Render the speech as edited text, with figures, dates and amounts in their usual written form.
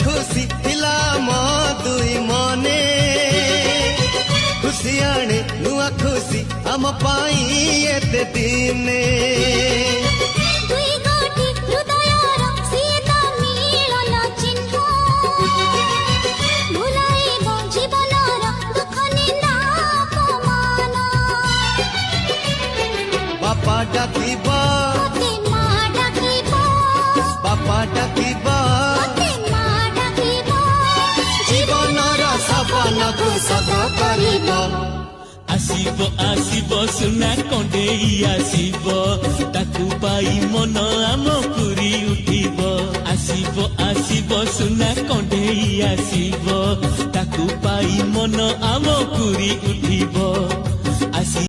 खुशी थिला मो दुई मने खुशी आने नुआ खुशी हम पाई एते दिने बापा डाकिबा बापा डाकिबा जीवनर सपना को सदा करिबा आसीबो आसीबो सुना कंडेई आसीबो ताकू पाई मन आम पुरी उठिबो आसीबो आसीबो सुना कंडेई आसीबो ताकू पाई मन आम पुरी उठिबो।